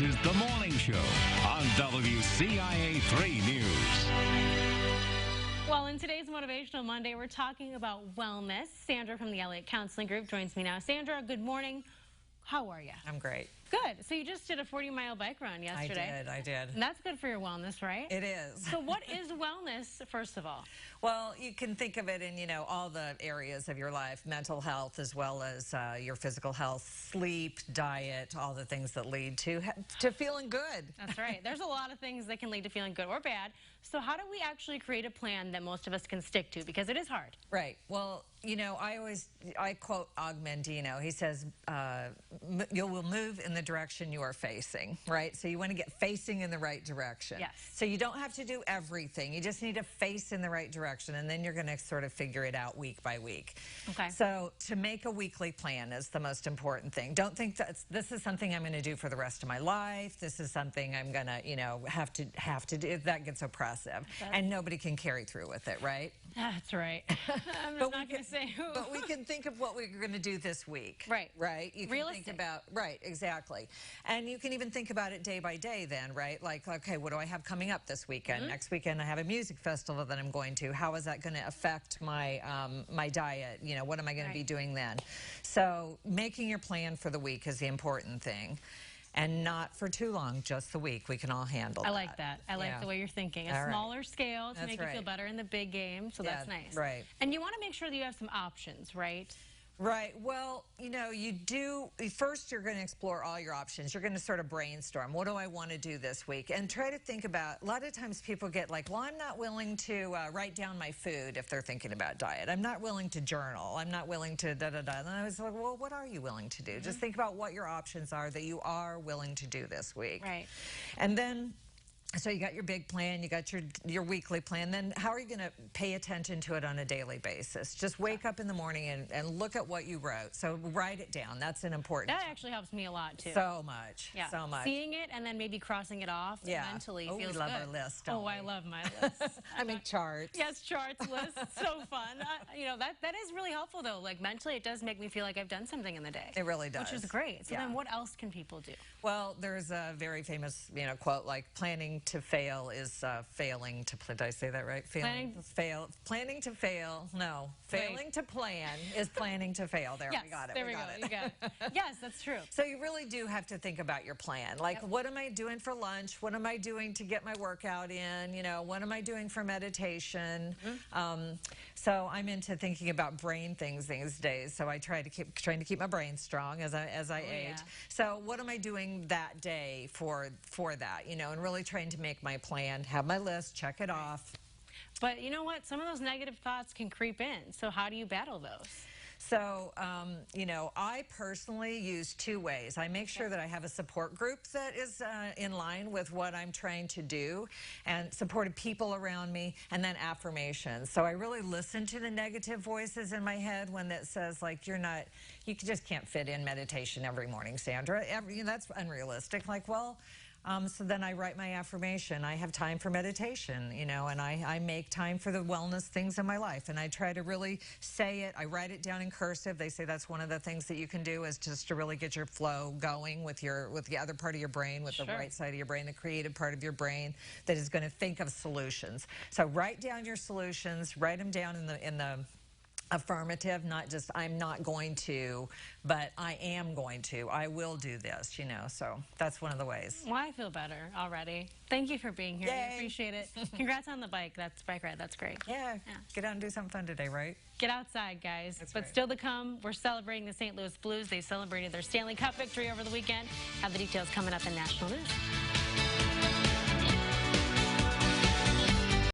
This is The Morning Show on WCIA 3 News. Well, in today's Motivational Monday, we're talking about wellness. Sandra from the Elliott Counseling Group joins me now. Sandra, good morning. How are you? I'm great. Good. So you just did a 40-mile bike run yesterday. I did. And that's good for your wellness, right? It is. So what is wellness, first of all? Well, you can think of it in, all the areas of your life, mental health as well as your physical health, sleep, diet, all the things that lead to feeling good. That's right. There's a lot of things that can lead to feeling good or bad. So how do we actually create a plan that most of us can stick to? Because it is hard. Right. Well, I quote Og Mandino. He says, you will move in the direction you are facing, right? So you want to get facing in the right direction. Yes. So you don't have to do everything. You just need to face in the right direction, and then you're going to sort of figure it out week by week. Okay. So to make a weekly plan is the most important thing. Don't think that this is something I'm going to do for the rest of my life. This is something I'm going to, have to do. That gets oppressive, and nobody can carry through with it, right? That's right. I'm not going to say who. But we can think of what we're going to do this week. Right. Right? You can Realistic. think about, right, exactly. And you can even think about it day by day then, right? Like, okay, what do I have coming up this weekend? Next weekend I have a music festival that I'm going to. How is that going to affect my my diet? What am I going to be doing then? So making your plan for the week is the important thing. And not for too long, just the week. We can all handle that. I like that. I like the way you're thinking. A smaller scale to make you feel better in the big game, so that's nice. Right. And you want to make sure that you have some options, right? Right. Well, you do. First, you're going to explore all your options. You're going to sort of brainstorm. What do I want to do this week? And try to think about, a lot of times people get like, well, I'm not willing to write down my food if they're thinking about diet. I'm not willing to journal. I'm not willing to da-da-da. And I was like, well, what are you willing to do? Just think about what your options are that you are willing to do this week. Right. And then, so you got your big plan, you got your weekly plan, then how are you going to pay attention to it on a daily basis? Just wake up in the morning and look at what you wrote. So write it down. That's an important. That actually helps me a lot too. So much. Yeah. So much. Seeing it and then maybe crossing it off mentally feels good. We love our list. Oh, I love my list. I make charts. Yes, charts, lists. So fun. That is really helpful though. Like mentally, it does make me feel like I've done something in the day. It really does. Which is great. So then what else can people do? Well, there's a very famous, quote like planning to fail is failing to plan. Did I say that right? Planning to fail. No. Failing to plan is planning to fail. There, yes, we got it. There we go. You got it. Yes, that's true. So you really do have to think about your plan. Like, what am I doing for lunch? What am I doing to get my workout in? What am I doing for meditation? So I'm into thinking about brain things these days. So I trying to keep my brain strong as I age. Yeah. So what am I doing that day for that? And really trying to make my plan, have my list, check it off. But you know what? Some of those negative thoughts can creep in. So how do you battle those? So, I personally use two ways. I make sure that I have a support group that is in line with what I'm trying to do and supportive people around me, and then affirmations. So I really listen to the negative voices in my head when that says, like, you just can't fit in meditation every morning, Sandra. That's unrealistic. Like, well, so then I write my affirmation. I have time for meditation, and I make time for the wellness things in my life. And I try to really say it. I write it down in cursive. They say that's one of the things that you can do is just to really get your flow going with the other part of your brain, with the right side of your brain, the creative part of your brain that is going to think of solutions. So write down your solutions. Write them down in the affirmative, not just I'm not going to, but I am going to. I will do this, so that's one of the ways. Well, I feel better already. Thank you for being here. Yay. I appreciate it. Congrats on the bike ride. That's great. Yeah. Get out and do something fun today, right? Get outside, guys. That's but right. still to come, we're celebrating the St. Louis Blues. They celebrated their Stanley Cup victory over the weekend. Have the details coming up in National News.